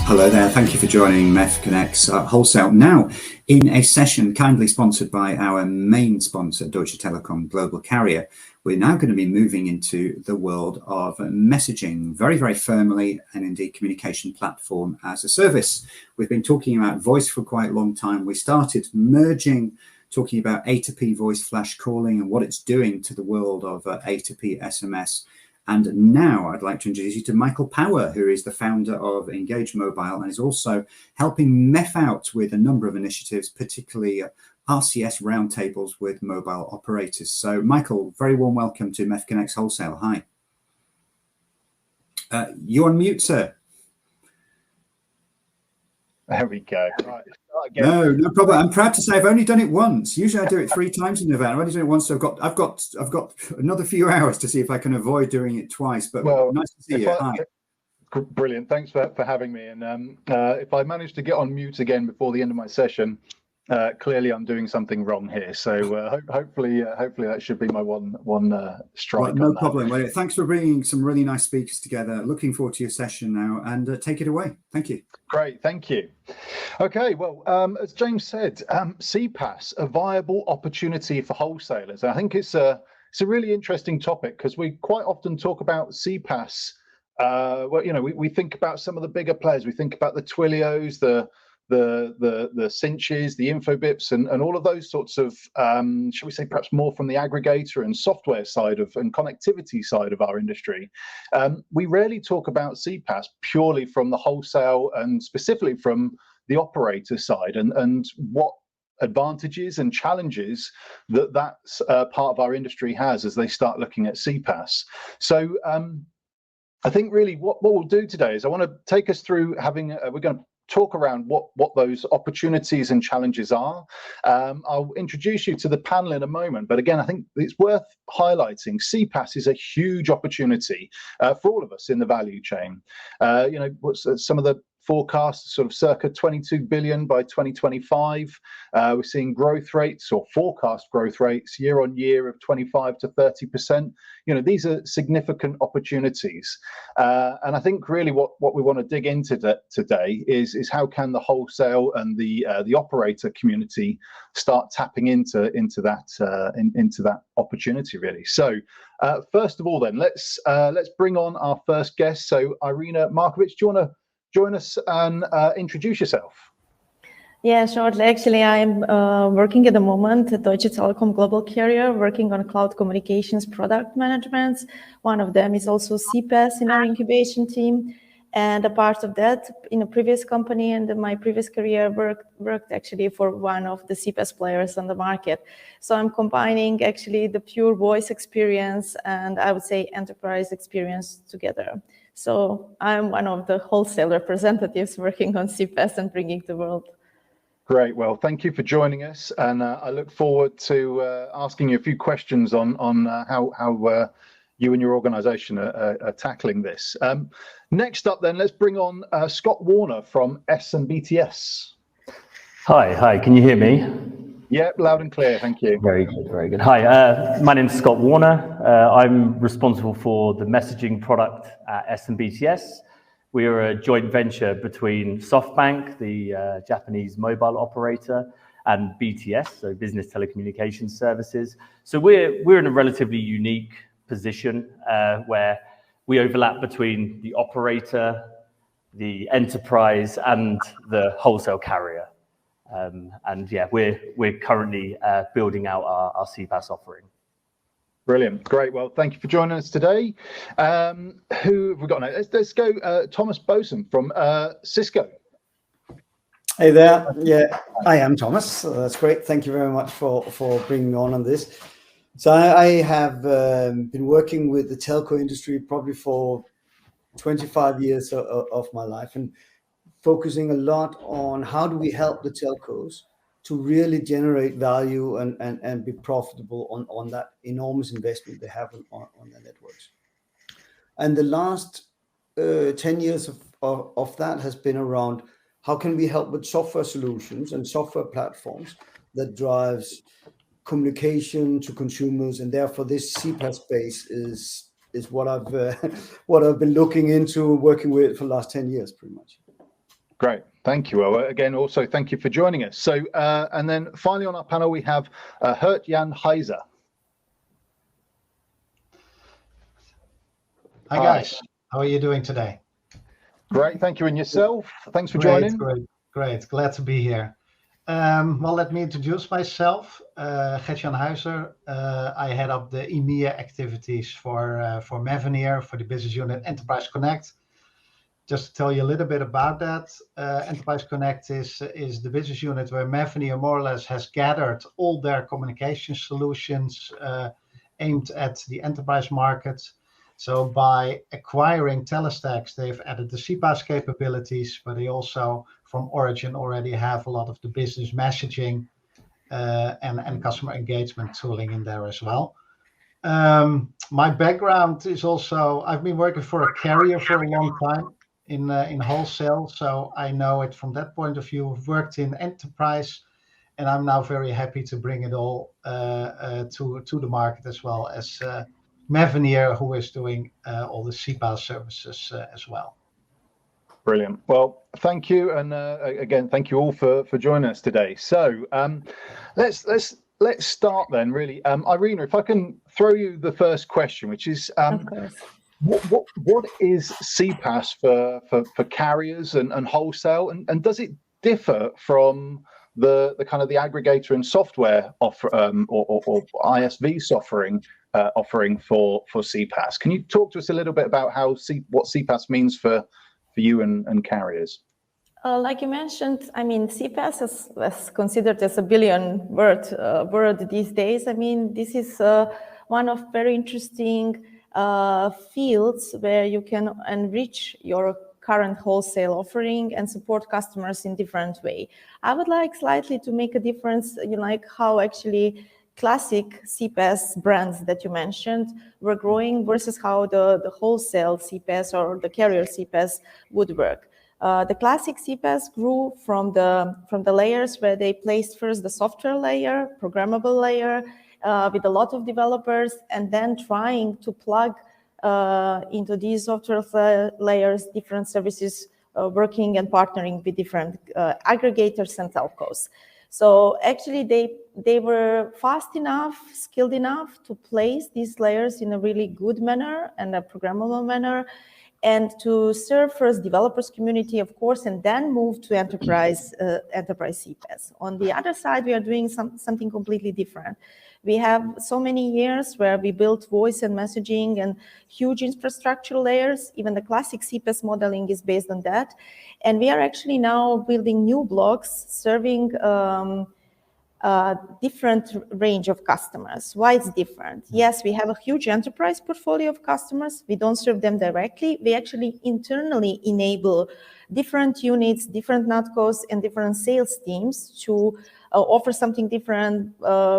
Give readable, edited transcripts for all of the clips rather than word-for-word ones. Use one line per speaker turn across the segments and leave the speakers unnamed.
Hello there, thank you for joining MEF CONNECTS Wholesale. Now, in a session kindly sponsored by our main sponsor, Deutsche Telekom Global Carrier, we're now going to be moving into the world of messaging very, very firmly, and indeed communication platform as a service. We've been talking about voice for quite a long time. We started merging, talking about A2P voice flash calling and what it's doing to the world of A2P SMS. And now I'd like to introduce you to Michael Power, who is the founder of Engage Mobile and is also helping MEF out with a number of initiatives, particularly RCS roundtables with mobile operators. So Michael, very warm welcome to MEF CONNECTS Wholesale. Hi. You're on mute, sir.
There we go. Right.
No problem. I'm proud to say I've only done it once. Usually I do it 3 times in Nevada. I've only done it once, so I've got another few hours to see if I can avoid doing it twice. But well, nice to see you. Hi.
Brilliant. Thanks for having me. And if I manage to get on mute again before the end of my session, clearly I'm doing something wrong here. So hopefully that should be my one strike.
Well, no problem. Well, thanks for bringing some really nice speakers together. Looking forward to your session now, and take it away. Thank you.
Great, thank you. Okay, well, as James said, CPaaS, a viable opportunity for wholesalers. I think it's a really interesting topic because we quite often talk about CPaaS. Well, you know, we think about some of the bigger players. We think about the Twilios, the Cinches, the Infobips, and all of those sorts of, shall we say, perhaps more from the aggregator and software side of and connectivity side of our industry. We rarely talk about CPaaS purely from the wholesale and specifically from the operator side, and what advantages and challenges that part of our industry has as they start looking at CPaaS. So I think really what we'll do today is I want to take us through having, we're going to talk around what those opportunities and challenges are. I'll introduce you to the panel in a moment, but again, I think it's worth highlighting CPaaS is a huge opportunity for all of us in the value chain. You know, what's some of the forecasts, sort of circa 22 billion by 2025. We're seeing growth rates or forecast growth rates year on year of 25 to 30%. You know, these are significant opportunities. And I think really what we want to dig into today is how can the wholesale and the operator community start tapping into that opportunity really. So first of all then, let's bring on our first guest. So Irena Markovic, do you want to join us and introduce yourself?
Yeah, shortly. Actually, I'm working at the moment at Deutsche Telekom Global Carrier, working on cloud communications product management. One of them is also CPaaS in our incubation team. And a part of that, in a previous company and in my previous career, worked actually for one of the CPaaS players on the market. So I'm combining actually the pure voice experience and I would say enterprise experience together. So I'm one of the wholesale representatives working on CPaaS and bringing the world.
Great. Well, thank you for joining us, and I look forward to asking you a few questions on how you and your organisation are tackling this. Next up, then, let's bring on Scott Warner from S&BTS.
Hi. Can you hear me?
Yeah, loud and clear. Thank you.
Very good. Hi, my name is Scott Warner. I'm responsible for the messaging product at S&BTS. We are a joint venture between SoftBank, the Japanese mobile operator, and BTS, so Business Telecommunications Services. So we're in a relatively unique position where we overlap between the operator, the enterprise, and the wholesale carrier. And yeah, we're currently building out our CPaaS offering.
Brilliant, great. Well, thank you for joining us today. Who have we got now? Let's go Thomas Boesen from Cisco.
Hey there. Yeah, I am Thomas. That's great. Thank you very much for bringing on this. So I have been working with the telco industry probably for 25 years of my life, and focusing a lot on how do we help the telcos to really generate value and be profitable on that enormous investment they have on their networks. And the last 10 years of that has been around how can we help with software solutions and software platforms that drives communication to consumers, and therefore this CPaaS space is what I've been looking into, working with for the last 10 years, pretty much.
Great, thank you. Well, again, also thank you for joining us. So, and then finally on our panel, we have Gert-Jan Huizer.
Hi guys, how are you doing today?
Great, thank you. And yourself? Thanks for joining.
Great, glad to be here. Well, let me introduce myself. Gert-Jan Huizer. I head up the EMEA activities for Mavenir, for the business unit Enterprise Connect. Just to tell you a little bit about that, Enterprise Connect is the business unit where Mavenir more or less has gathered all their communication solutions aimed at the enterprise market. So by acquiring Telestacks, they've added the CPaaS capabilities, but they also, from origin, already have a lot of the business messaging and customer engagement tooling in there as well. My background is also, I've been working for a carrier for a long time in wholesale, so I know it from that point of view. I've worked in enterprise, and I'm now very happy to bring it all to the market, as well as Mavenir, who is doing all the CPaaS services as well.
Brilliant. Well, thank you, and again, thank you all for joining us today. So let's start then. Really, Irena, if I can throw you the first question, which is, what is CPaaS for carriers and wholesale, and does it differ from the kind of the aggregator and software offer or ISV offering for CPaaS? Can you talk to us a little bit about what CPaaS means for you and carriers?
Like you mentioned, I mean, CPaaS is considered as a billion word these days. I mean, this is one of very interesting fields where you can enrich your current wholesale offering and support customers in different way. I would like slightly to make a difference, like how actually classic CPaaS brands that you mentioned were growing versus how the wholesale CPaaS or the carrier CPaaS would work. The classic CPaaS grew from the layers where they placed first the software layer, programmable layer, with a lot of developers, and then trying to plug into these software layers different services, working and partnering with different aggregators and telcos. So actually they were fast enough, skilled enough to place these layers in a really good manner and a programmable manner, and to serve first developers community, of course, and then move to enterprise CPaaS. On the other side, we are doing something completely different. We have so many years where we built voice and messaging and huge infrastructure layers. Even the classic CPaaS modeling is based on that. And we are actually now building new blocks serving different range of customers. Why it's different? Yes, we have a huge enterprise portfolio of customers. We don't serve them directly. We actually internally enable different units, different NatCos, and different sales teams to offer something different,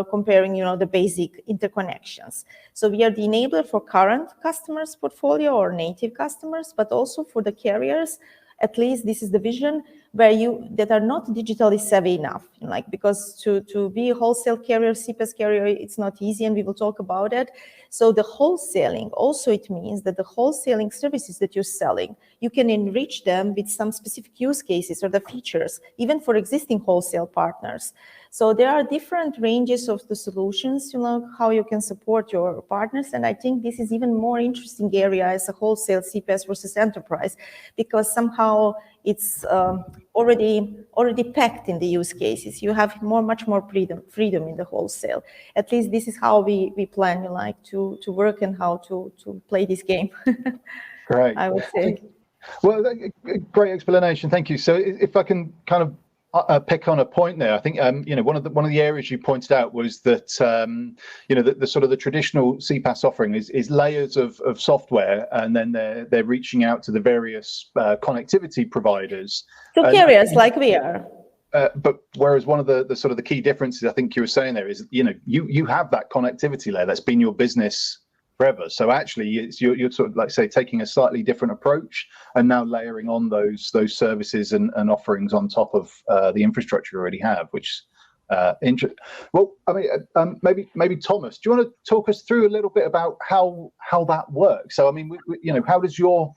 comparing, the basic interconnections. So we are the enabler for current customers portfolio or native customers, but also for the carriers. At least this is the vision that are not digitally savvy enough, because to be a wholesale carrier, CPaaS carrier, it's not easy, and we will talk about it. So the wholesaling, also it means that the wholesaling services that you're selling, you can enrich them with some specific use cases or the features, even for existing wholesale partners. So there are different ranges of the solutions, how you can support your partners. And I think this is even more interesting area as a wholesale CPaaS versus enterprise, because somehow it's already packed in the use cases. You have much more freedom in the wholesale. At least this is how we plan to work and how to play this game.
Great.
I would say.
Well, great explanation. Thank you. So if I can kind of pick on a point there, I think one of the areas you pointed out was that the sort of the traditional CPaaS offering is layers of software, and then they're reaching out to the various connectivity providers.
To carriers like we are.
But whereas one of the sort of the key differences I think you were saying there is, you have that connectivity layer that's been your business forever. So actually, you're sort of like say taking a slightly different approach and now layering on those services and offerings on top of the infrastructure you already have, which interesting. Well, I mean, maybe Thomas, do you want to talk us through a little bit about how that works? So I mean, how does your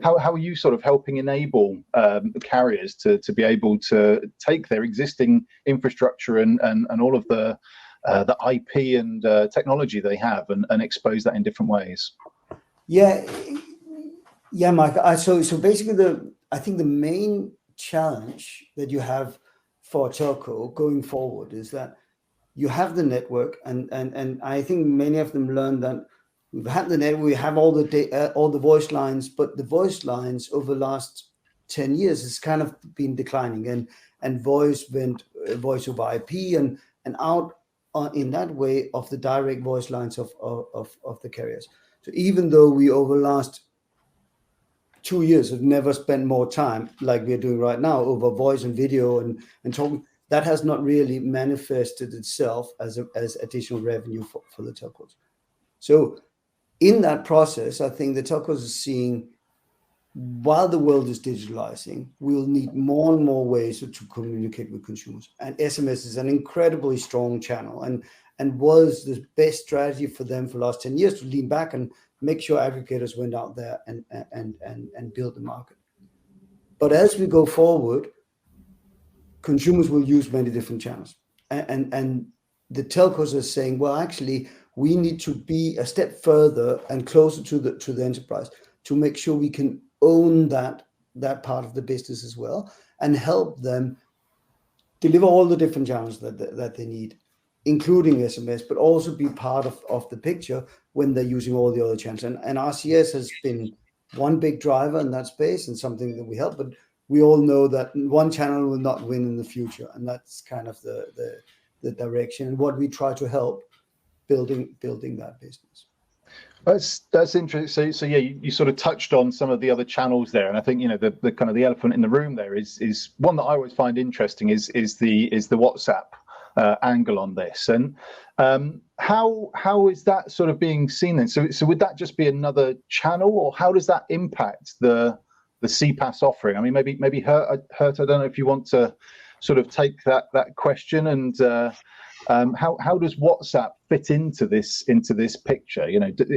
how are you sort of helping enable carriers to be able to take their existing infrastructure and all of the IP and technology they have and expose that in different ways?
Yeah, Mike. So basically, I think the main challenge that you have for telco going forward is that you have the network, and I think many of them learned that we've had the network, we have all the voice lines, but the voice lines over the last 10 years has kind of been declining, and voice went voice over IP and out in that way of the direct voice lines of the carriers. So even though we over the last 2 years have never spent more time like we're doing right now over voice and video and talking, that has not really manifested itself as additional revenue for the telcos. So in that process, I think the telcos are seeing, while the world is digitalizing, we'll need more and more ways to communicate with consumers. And SMS is an incredibly strong channel and was the best strategy for them for the last 10 years to lean back and make sure aggregators went out there and build the market. But as we go forward, consumers will use many different channels. And the telcos are saying, well, actually, we need to be a step further and closer to the enterprise to make sure we can own that part of the business as well and help them deliver all the different channels that they need, including SMS, but also be part of the picture when they're using all the other channels. And RCS has been one big driver in that space and something that we help, but we all know that one channel will not win in the future. And that's kind of the direction and what we try to help building that business.
That's interesting. So yeah, you sort of touched on some of the other channels there, and I think the kind of the elephant in the room there is one that I always find interesting is the WhatsApp angle on this, and how is that sort of being seen then? So would that just be another channel, or how does that impact the CPaaS offering? I mean, maybe Gert, I don't know if you want to sort of take that question and. How does WhatsApp fit into this picture?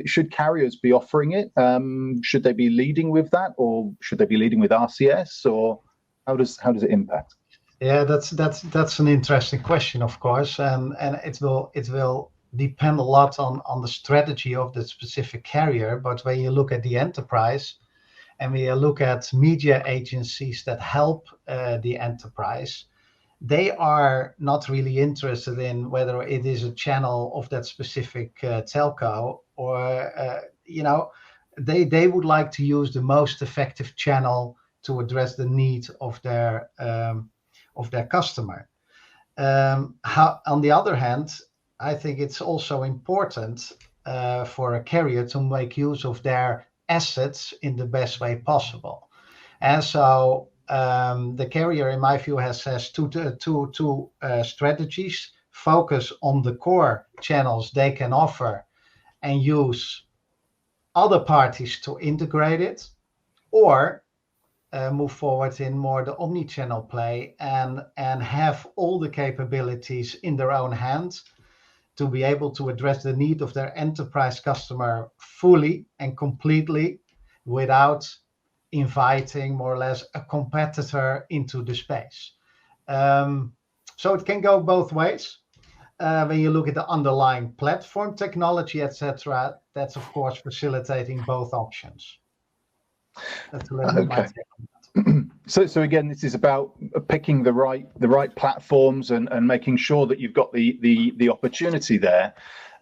Should carriers be offering it? Should they be leading with that, or should they be leading with RCS, or how does it impact?
Yeah, that's an interesting question, of course, and it will depend a lot on the strategy of the specific carrier. But when you look at the enterprise, and when you look at media agencies that help the enterprise, they are not really interested in whether it is a channel of that specific telco or, they would like to use the most effective channel to address the need of their customer. On the other hand, I think it's also important for a carrier to make use of their assets in the best way possible. And so the carrier, in my view, has two strategies: focus on the core channels they can offer and use other parties to integrate it, or move forward in more the omni-channel play and have all the capabilities in their own hands to be able to address the need of their enterprise customer fully and completely without inviting more or less a competitor into the space. So it can go both ways. When you look at the underlying platform technology, etc., that's of course facilitating both options. That's a little bit my take on that.
So again, this is about picking the right platforms and making sure that you've got the opportunity there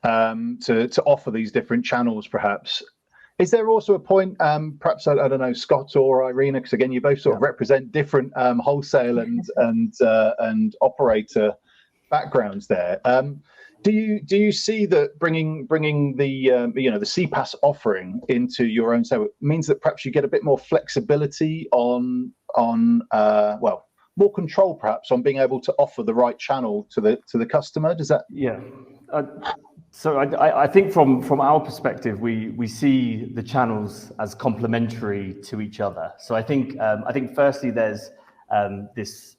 to offer these different channels, perhaps. Is there also a point, perhaps I don't know, Scott or Irena, because again you both sort of represent different wholesale and operator backgrounds there. Do you see that bringing the the CPaaS offering into your own sale means that perhaps you get a bit more flexibility on more control perhaps on being able to offer the right channel to the customer? Does that?
Yeah. So I think from our perspective, we see the channels as complementary to each other. So I think firstly there's this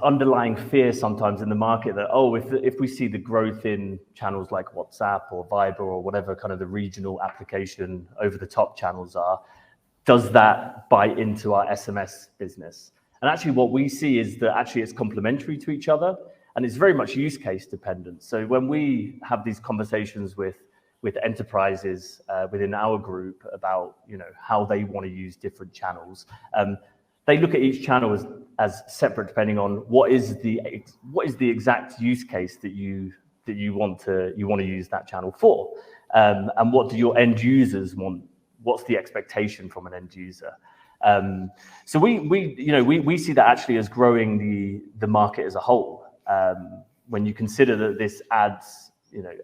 underlying fear sometimes in the market that if we see the growth in channels like WhatsApp or Viber or whatever kind of the regional application over the top channels are, does that bite into our SMS business? And actually what we see is that actually it's complementary to each other, and it's very much use case dependent. So when we have these conversations with enterprises within our group about how they want to use different channels, they look at each channel as separate depending on what is the exact use case that you want to use that channel for, and what do your end users want? What's the expectation from an end user? So we see that actually as growing the market as a whole. When you consider that this adds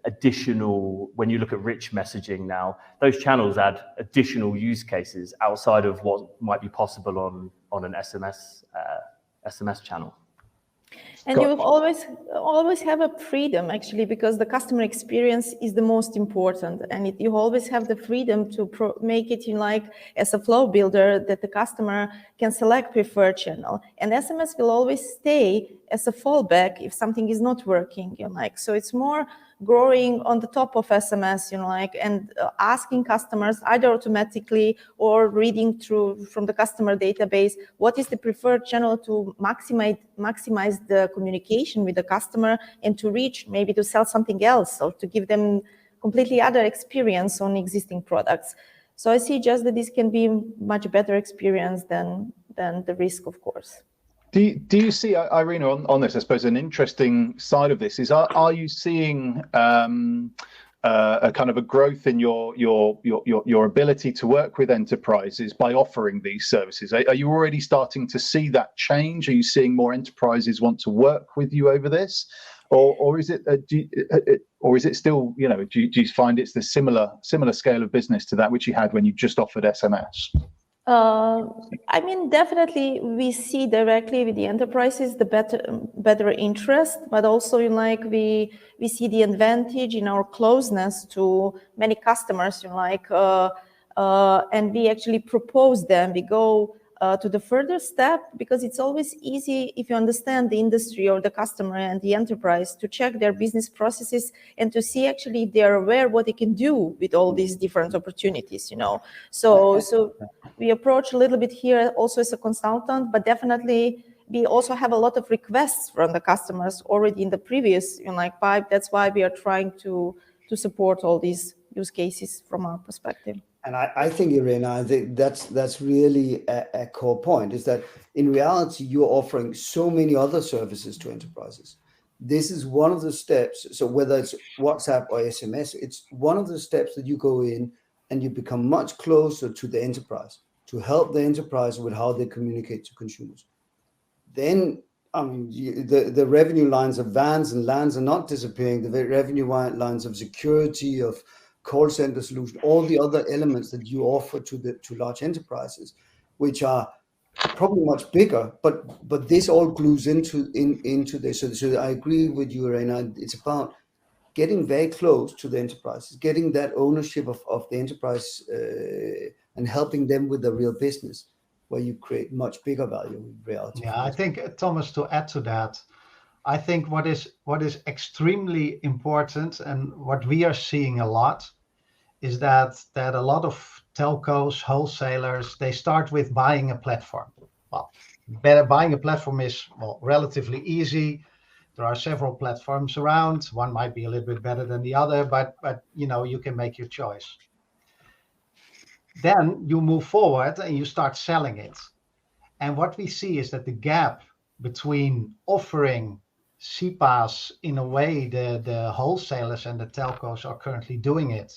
additional, when you look at rich messaging now, those channels add additional use cases outside of what might be possible on an SMS channel.
And you always have a freedom, actually, because the customer experience is the most important, and you always have the freedom to make it as a flow builder that the customer can select preferred channel, and SMS will always stay as a fallback if something is not working. So it's more growing on the top of SMS, and asking customers either automatically or reading through from the customer database what is the preferred channel to maximize the communication with the customer and to reach, maybe to sell something else or to give them completely other experience on existing products. So I see just that this can be much better experience than the risk, of course.
Do you see, Irena, on this, I suppose an interesting side of this is, are you seeing a kind of a growth in your ability to work with enterprises by offering these services? Are you already starting to see that change? Are you seeing more enterprises want to work with you over this, or is it still, do you find it's the similar scale of business to that which you had when you just offered SMS?
Definitely we see directly with the enterprises the better interest, but also we see the advantage in our closeness to many customers, and we actually propose them. We go to the further step, because it's always easy if you understand the industry or the customer and the enterprise to check their business processes and to see actually they're aware what they can do with all these different opportunities, So we approach a little bit here also as a consultant, but definitely we also have a lot of requests from the customers already in the previous pipe. That's why we are trying to support all these use cases from our perspective.
And I think, Irena, I think that's really a core point, is that in reality, you're offering so many other services to enterprises. This is one of the steps. So whether it's WhatsApp or SMS, it's one of the steps that you go in and you become much closer to the enterprise to help the enterprise with how they communicate to consumers. Then, the revenue lines of vans and lands are not disappearing. The revenue lines of security, of call center solution, all the other elements that you offer to large enterprises, which are probably much bigger, but this all glues into this. So I agree with you, Irena. It's about getting very close to the enterprises, getting that ownership of the enterprise, and helping them with the real business, where you create much bigger value in reality.
Yeah, I think, Thomas, to add to that, I think what is extremely important, and what we are seeing a lot, is that a lot of telcos, wholesalers, they start with buying a platform. Well, buying a platform is relatively easy. There are several platforms around. One might be a little bit better than the other, but you can make your choice. Then you move forward and you start selling it. And what we see is that the gap between offering CPaaS in a way the wholesalers and the telcos are currently doing it,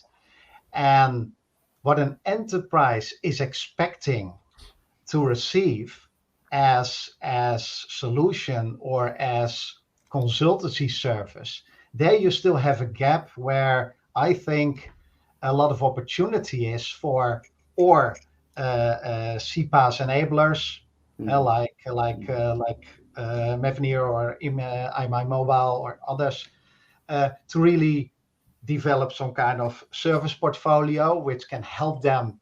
and what an enterprise is expecting to receive as solution or as consultancy service, there you still have a gap where I think a lot of opportunity is for CPaaS enablers, like Mavenir or imimobile or others, to really develop some kind of service portfolio which can help them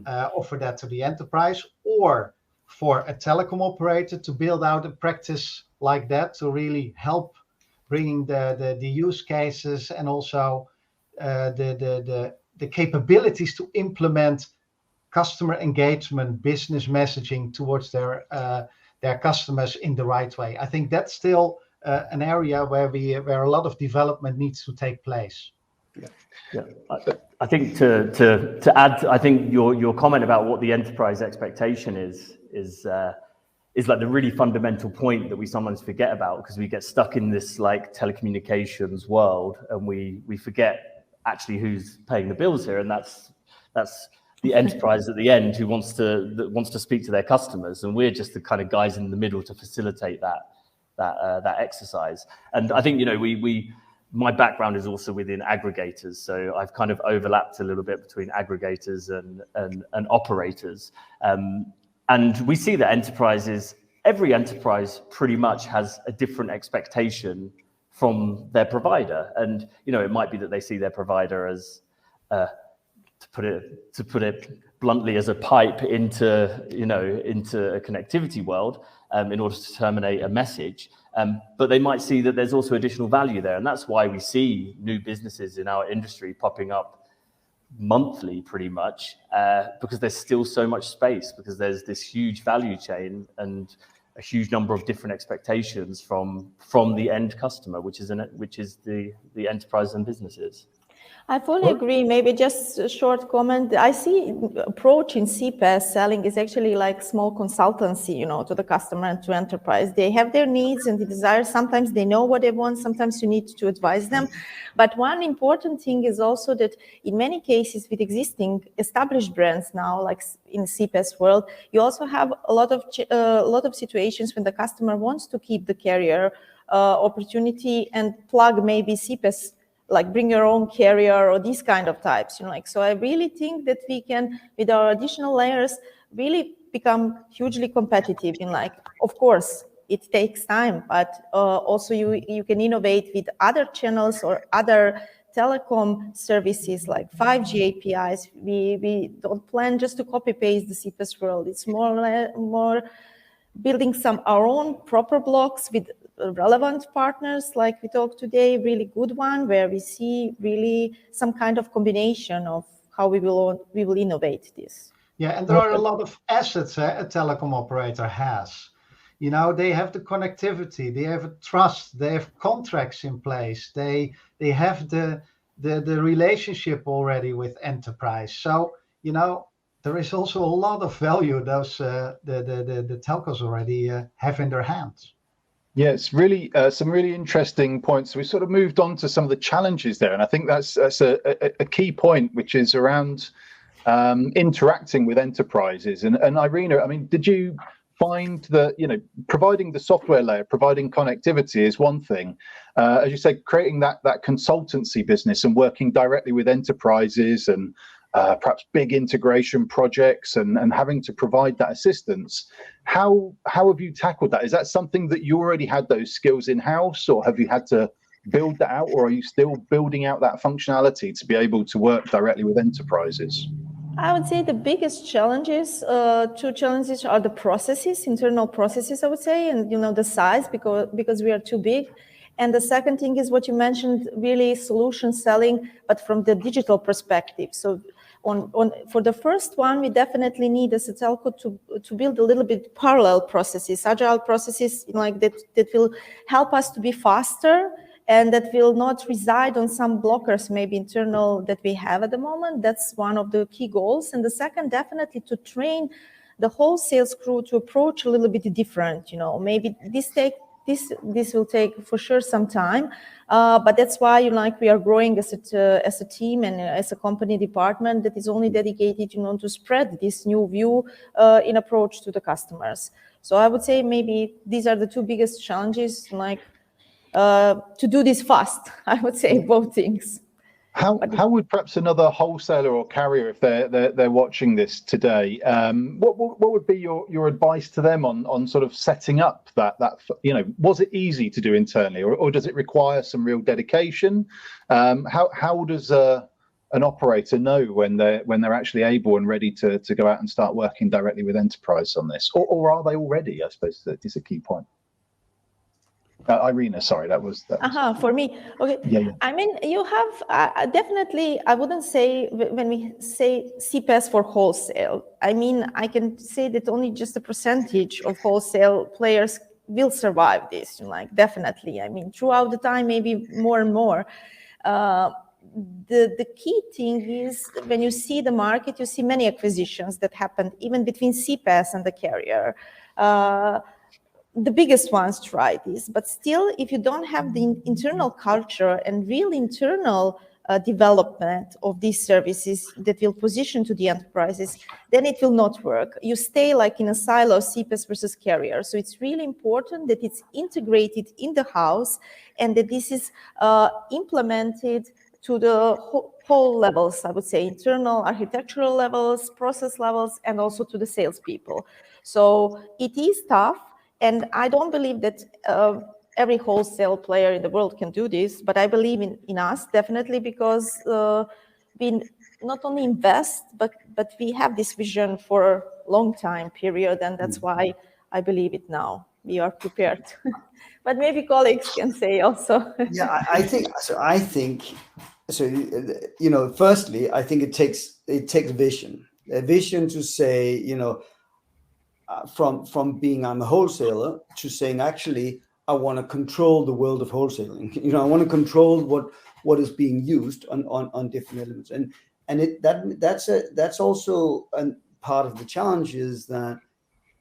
offer that to the enterprise, or for a telecom operator to build out a practice like that to really help bringing the use cases and also the capabilities to implement customer engagement, business messaging towards their customers in the right way. I think that's still an area where a lot of development needs to take place.
Yeah, I think to add, I think your comment about what the enterprise expectation is like the really fundamental point that we sometimes forget about, because we get stuck in this like telecommunications world and we forget actually who's paying the bills here, and that's the enterprise at the end who wants to speak to their customers, and we're just the kind of guys in the middle to facilitate that exercise. And I think, you know, my background is also within aggregators, so I've kind of overlapped a little bit between aggregators and operators. And we see that every enterprise pretty much has a different expectation from their provider. And, you know, it might be that they see their provider as, to put it bluntly, as a pipe into a connectivity world in order to terminate a message. But they might see that there's also additional value there. And that's why we see new businesses in our industry popping up monthly pretty much, because there's still so much space, because there's this huge value chain and a huge number of different expectations from the end customer, which is the enterprise and businesses.
I fully agree. Maybe just a short comment. I see approach in CPaaS selling is actually like small consultancy, you know, to the customer and to enterprise. They have their needs and the desires. Sometimes they know what they want. Sometimes you need to advise them. But one important thing is also that in many cases with existing established brands now, like in CPaaS world, you also have a lot of situations when the customer wants to keep the carrier opportunity and plug maybe CPaaS, like bring your own carrier or these kind of types, you know, like, so I really think that we can, with our additional layers, really become hugely competitive in, like, of course, it takes time, but also you can innovate with other channels or other telecom services like 5G APIs. We don't plan just to copy paste the CPaaS world. It's more building our own proper blocks with relevant partners, like we talked today, really good one, where we see really some kind of combination of how we will innovate this.
Yeah, and there are a lot of assets a telecom operator has. You know, they have the connectivity, they have a trust, they have contracts in place, they have the relationship already with enterprise. So, you know, there is also a lot of value those the telcos already have in their hands.
Yeah, it's really some really interesting points. We sort of moved on to some of the challenges there, and I think that's a key point, which is around interacting with enterprises. And Irena, I mean, did you find that, you know, providing the software layer, providing connectivity is one thing, as you said, creating that consultancy business and working directly with enterprises and perhaps big integration projects and having to provide that assistance. How have you tackled that? Is that something that you already had those skills in-house, or have you had to build that out, or are you still building out that functionality to be able to work directly with enterprises?
I would say the biggest challenges, two challenges are the processes, internal processes, I would say, and, you know, the size, because we are too big. And the second thing is what you mentioned, really solution selling, but from the digital perspective. So for the first one, we definitely need as a telco to build a little bit parallel processes, agile processes, like that will help us to be faster and that will not reside on some blockers, maybe internal, that we have at the moment. That's one of the key goals. And the second, definitely to train the whole sales crew to approach a little bit different. You know, maybe this will take for sure some time, but that's why, you know, like, we are growing as a team and as a company department that is only dedicated, you know, to spread this new view in approach to the customers. So I would say maybe these are the two biggest challenges, like to do this fast. I would say both things.
How would perhaps another wholesaler or carrier, if they're watching this today, what would be your advice to them on sort of setting up that, you know, was it easy to do internally, or does it require some real dedication? How does an operator know when they're actually able and ready to go out and start working directly with enterprise on this, or are they already? I suppose that is a key point. Irena, sorry, that was.
For me, okay.
Yeah.
I mean, you have definitely. I wouldn't say when we say CPaaS for wholesale. I mean, I can say that only just a percentage of wholesale players will survive this. Like definitely. I mean, throughout the time, maybe more and more. The key thing is when you see the market, you see many acquisitions that happened even between CPaaS and the carrier. The biggest ones try this, but still, if you don't have the internal culture and real internal development of these services that will position to the enterprises, then it will not work. You stay like in a silo, CPaaS versus carrier. So it's really important that it's integrated in the house and that this is implemented to the whole levels, I would say, internal architectural levels, process levels, and also to the salespeople. So it is tough. And I don't believe that every wholesale player in the world can do this, but I believe in us definitely because we not only invest, but we have this vision for a long time period, and that's why I believe it now. We are prepared. But maybe colleagues can say also.
Yeah, I think so. You know, firstly, I think it takes vision, a vision to say, you know, from being I'm a wholesaler to saying actually I want to control the world of wholesaling. You know, I want to control what is being used on different elements, and that's also a part of the challenge is that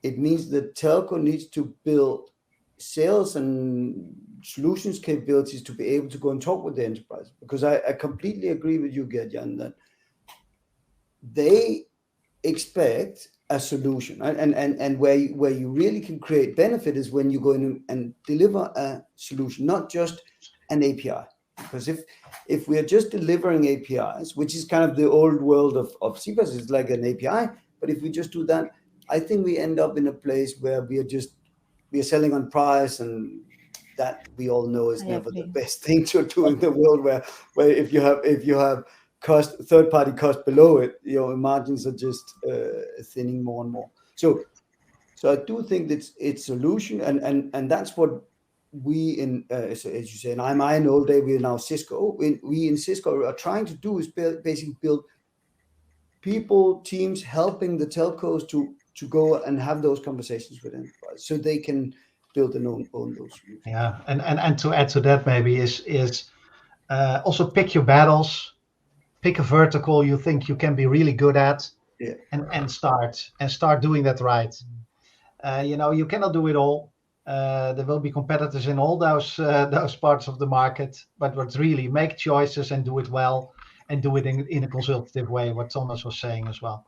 it means that telco needs to build sales and solutions capabilities to be able to go and talk with the enterprise, because I completely agree with you, Gert-Jan, that they expect a solution, and where you really can create benefit is when you go in and deliver a solution, not just an API. Because if we are just delivering APIs, which is kind of the old world of CPaaS, is like an API, but if we just do that, I think we end up in a place where we are selling on price, and that we all know is never the best thing to do in the world, where if you have third-party cost below it, your margins are just thinning more and more. So I do think that it's solution, and that's what we as you say, and I know that we are now Cisco. We in Cisco are trying to do is basically build people, teams helping the telcos to go and have those conversations with enterprise, so they can build and own those solutions.
Yeah, and to add to that maybe is also pick your battles. Pick a vertical you think you can be really good at, and start doing that right. You know, you cannot do it all. There will be competitors in all those parts of the market, but what's really make choices and do it well, and do it in a consultative way. What Thomas was saying as well.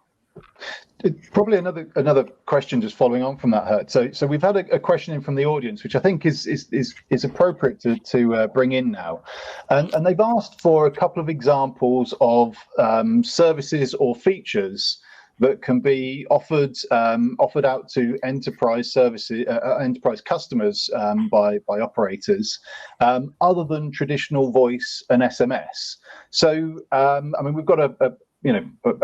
Probably another question just following on from that, Gert. So we've had a question in from the audience, which I think is appropriate to bring in now, and they've asked for a couple of examples of services or features that can be offered out to enterprise services, enterprise customers by operators, other than traditional voice and SMS. So I mean, we've got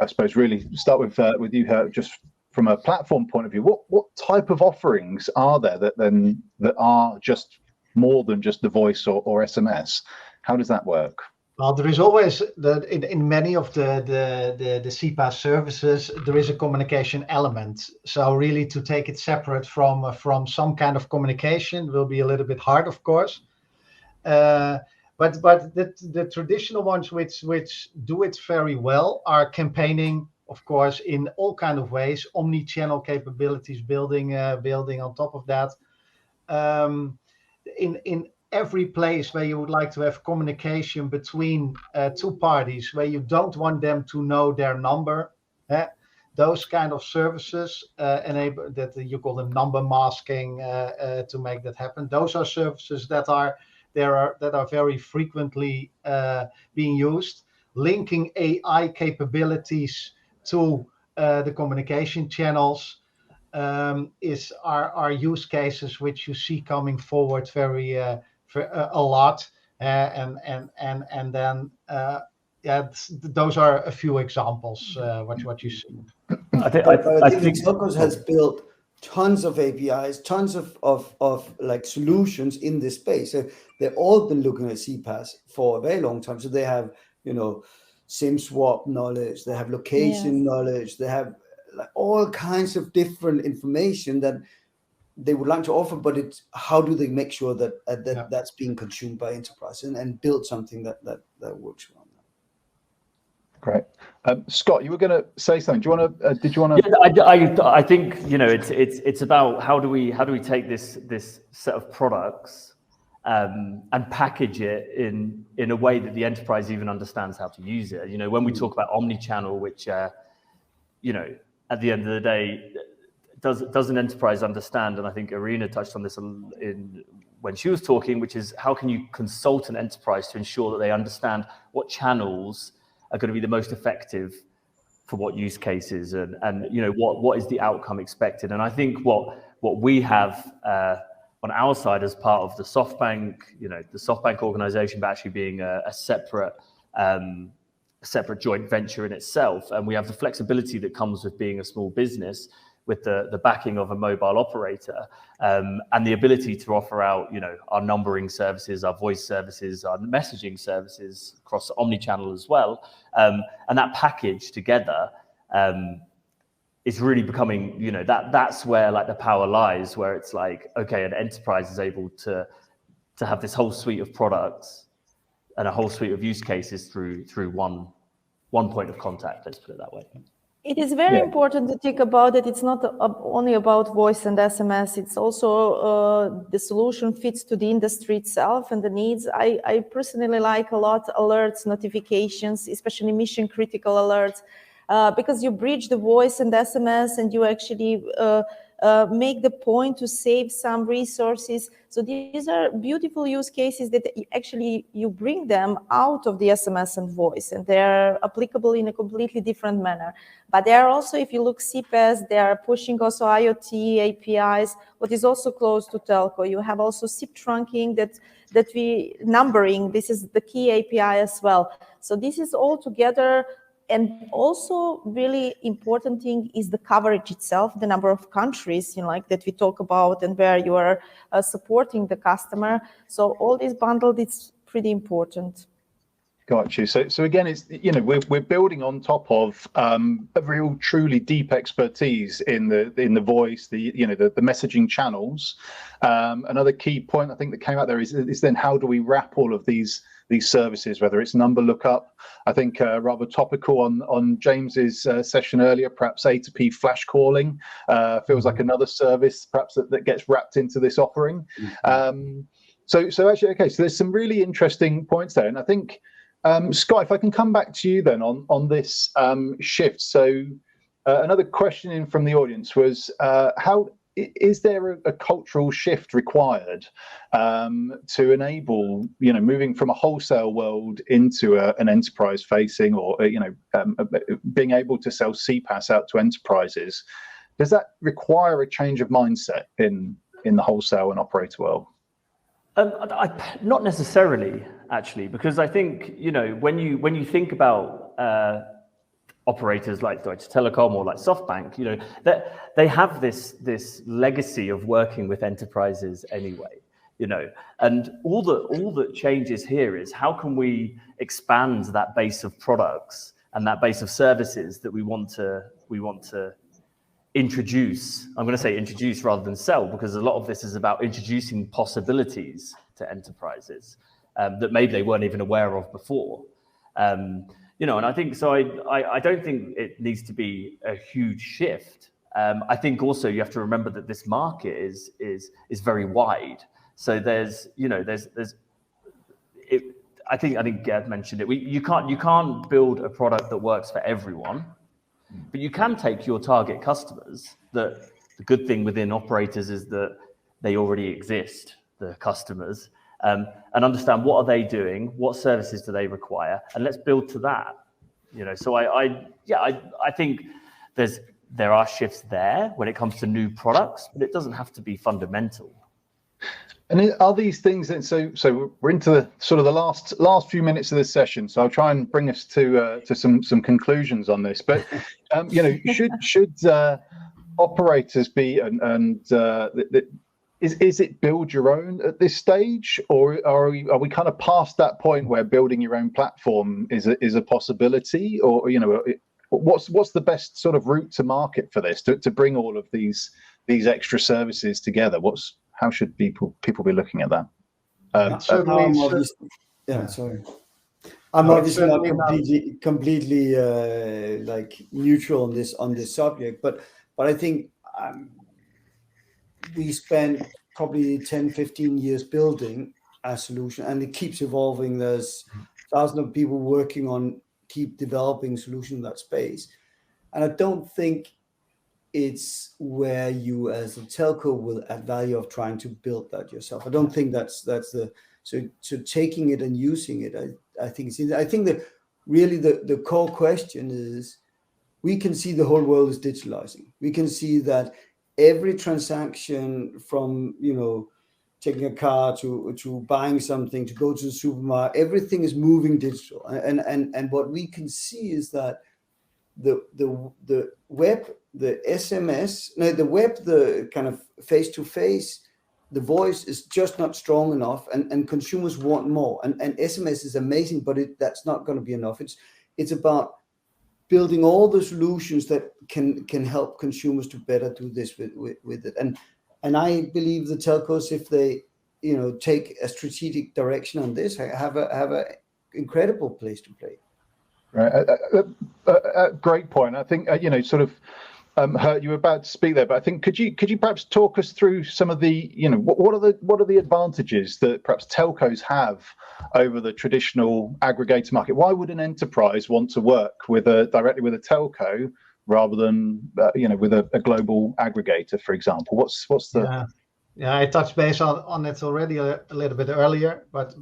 I suppose really start with you, just from a platform point of view. What type of offerings are there that are just more than just the voice or SMS? How does that work?
Well, there is always in many of the CPaaS services there is a communication element. So really to take it separate from some kind of communication will be a little bit hard, of course. But the traditional ones which do it very well are campaigning, of course, in all kind of ways, omni-channel capabilities, building on top of that. In every place where you would like to have communication between two parties, where you don't want them to know their number, those kind of services enable that you call them number masking to make that happen. Those are services that are very frequently being used. Linking AI capabilities to the communication channels are use cases which you see coming forward a lot, and then those are a few examples what you see.
I think telcos has built tons of APIs, tons of like solutions in this space. So they've all been looking at CPaaS for a very long time. So they have, SIM swap knowledge, they have location knowledge, they have like all kinds of different information that they would like to offer, but it's how do they make sure that that's being consumed by enterprise and build something that works around that.
Great. Scott, you were going to say something. Do you want to? Did you want to?
Yeah, I think it's about how do we take this set of products and package it in a way that the enterprise even understands how to use it. When we talk about omni-channel, which at the end of the day, does an enterprise understand? And I think Irena touched on this when she was talking, which is how can you consult an enterprise to ensure that they understand what channels are going to be the most effective for what use cases and what is the outcome expected. And I think what we have on our side as part of the SoftBank, the SoftBank organization, but actually being a separate joint venture in itself. And we have the flexibility that comes with being a small business with the backing of a mobile operator and the ability to offer out, our numbering services, our voice services, our messaging services across omni-channel as well. And that package together is really becoming, that's where like the power lies, where it's like, okay, an enterprise is able to have this whole suite of products and a whole suite of use cases through one point of contact, let's put it that way.
It is very important to think about it. It's not only about voice and SMS. It's also the solution fits to the industry itself and the needs. I personally like a lot alerts, notifications, especially mission critical alerts, because you bridge the voice and SMS and you actually make the point to save some resources. So these are beautiful use cases that actually you bring them out of the SMS and voice, and they're applicable in a completely different manner. But they are also, if you look CPaaS, they are pushing also IoT APIs, what is also close to telco. You have also SIP trunking that we numbering. This is the key API as well. So this is all together. And also really important thing is the coverage itself, the number of countries, like that we talk about and where you are supporting the customer. So all this bundled, it's pretty important.
Got you. So again, it's we're building on top of a real truly deep expertise in the voice, the messaging channels. Another key point I think that came out there is then how do we wrap all of these services, whether it's number lookup. I think rather topical on James's session earlier, perhaps A2P flash calling feels like another service perhaps that gets wrapped into this offering. So actually, okay, so there's some really interesting points there. And I think, Scott, if I can come back to you then on this shift. So another question in from the audience was, how is there a cultural shift required to enable, moving from a wholesale world into an enterprise facing or, being able to sell CPaaS out to enterprises? Does that require a change of mindset in the wholesale and operator world?
Not necessarily, actually, because I think, when you think about operators like Deutsche Telekom or like SoftBank, that they have this legacy of working with enterprises anyway, and all that changes here is how can we expand that base of products and that base of services that we want to introduce. I'm going to say introduce rather than sell, because a lot of this is about introducing possibilities to enterprises that maybe they weren't even aware of before. And I think so. I don't think it needs to be a huge shift. I think also you have to remember that this market is very wide. So there's I think Gert mentioned it. You can't build a product that works for everyone, but you can take your target customers. The good thing within operators is that they already exist, the customers. And understand what are they doing, what services do they require, and let's build to that. So I think there are shifts there when it comes to new products, but it doesn't have to be fundamental.
And are these things that so we're into the sort of the last few minutes of this session, so I'll try and bring us to some conclusions on this. But should operators be is it build your own at this stage, or are we kind of past that point where building your own platform is a possibility, or what's the best sort of route to market for this to bring all of these extra services together? How should people be looking at that?
I'm obviously not completely like neutral on this subject, but I think we spent probably 10-15 years building a solution, and it keeps evolving. There's thousands of people working on keep developing solutions in that space, and I don't think it's where you as a telco will add value of trying to build that yourself. I don't think that's the so taking it and using it. I think that really the core question is, we can see the whole world is digitalizing. We can see that every transaction from taking a car to buying something, to go to the supermarket, everything is moving digital. And what we can see is that the web, the SMS, the web, the kind of face-to-face, the voice is just not strong enough, and consumers want more. And SMS is amazing, but that's not going to be enough. It's about building all the solutions that can help consumers to better do this with it. And I believe the telcos, if they take a strategic direction on this, have a incredible place to play.
Right, great point. I think sort of Gert, you were about to speak there, but I think could you perhaps talk us through some of the what are the advantages that perhaps telcos have over the traditional aggregator market? Why would an enterprise want to work directly with a telco rather than with a global aggregator, for example? What's the
I touched base on it already a little bit earlier, but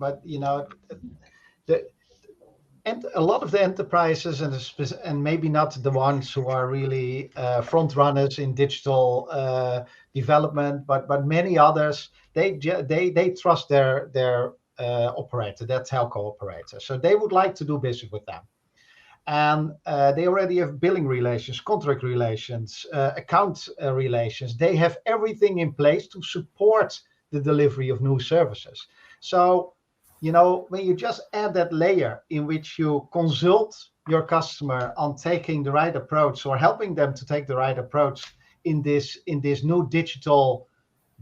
and a lot of the enterprises, and maybe not the ones who are really front runners in digital development, but many others, they trust their operator, their telco operator. So they would like to do business with them, and they already have billing relations, contract relations, account relations. They have everything in place to support the delivery of new services. So when you just add that layer in which you consult your customer on taking the right approach, or helping them to take the right approach in this new digital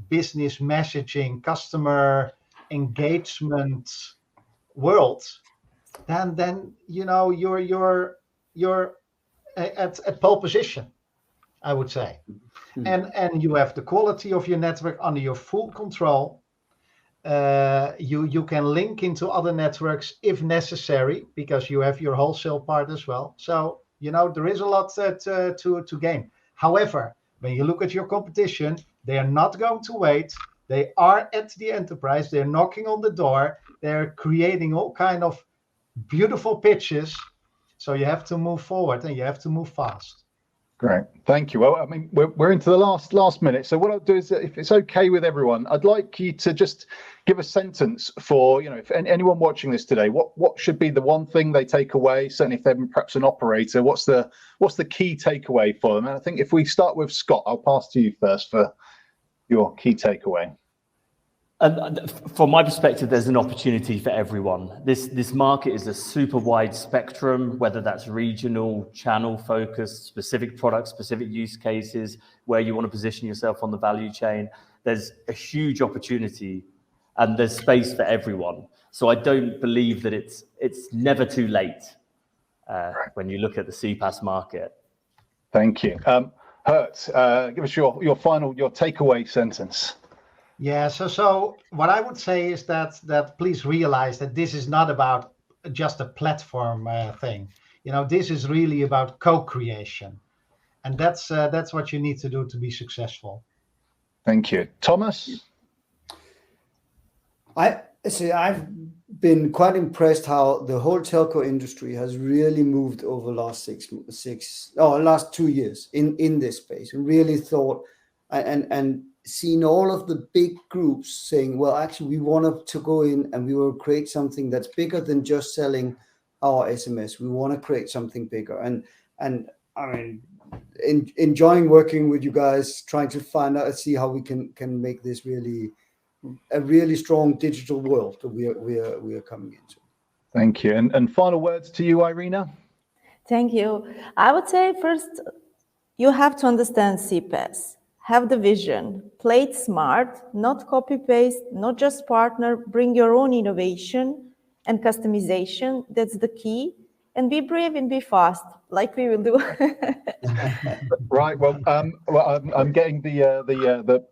business messaging, customer engagement world, then you're at pole position, I would say. Mm-hmm. And you have the quality of your network under your full control. You can link into other networks if necessary, because you have your wholesale part as well. So there is a lot to gain. However, when you look at your competition, they are not going to wait. They are at the enterprise. They're knocking on the door. They're creating all kind of beautiful pitches. So you have to move forward, and you have to move fast.
Great, thank you. Well, I mean, we're into the last minute. So what I'll do is, if it's okay with everyone, I'd like you to just give a sentence for, if anyone watching this today, what should be the one thing they take away? Certainly, if they're perhaps an operator, what's the key takeaway for them? And I think if we start with Scott, I'll pass to you first for your key takeaway.
From my perspective, there's an opportunity for everyone. This market is a super wide spectrum, whether that's regional, channel focused, specific products, specific use cases, where you want to position yourself on the value chain. There's a huge opportunity, and there's space for everyone. So I don't believe that it's never too late when you look at the CPaaS market.
Thank you. Gert, give us your takeaway sentence.
Yeah, so what I would say is that please realize that this is not about just a platform thing. This is really about co-creation, and that's what you need to do to be successful.
Thank you, Thomas.
I've been quite impressed how the whole telco industry has really moved over the last last 2 years in this space, and really thought and seen all of the big groups saying, well, actually, we want to go in and we will create something that's bigger than just selling our SMS. We want to create something bigger. And I mean, enjoying working with you guys, trying to find out, see how we can make this really a really strong digital world that we are coming into.
Thank you. And final words to you, Irena.
Thank you. I would say first, you have to understand CPaaS. Have the vision, play it smart, not copy paste, not just partner, bring your own innovation and customization. That's the key. And be brave and be fast, like we will do.
Right. Well, I'm getting the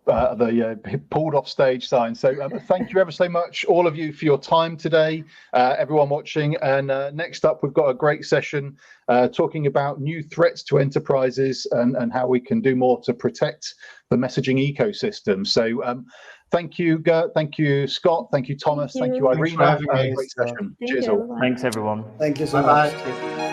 pulled off stage sign. So thank you ever so much, all of you, for your time today, everyone watching. And next up, we've got a great session talking about new threats to enterprises and how we can do more to protect the messaging ecosystem. So thank you, Gert. Thank you, Scott. Thank you, Thomas. Thank you, Irena.
Thanks for having me.
Great session.
Thank
Cheers
you.
all.
Thanks, everyone.
Thank you so
Bye-bye.
much.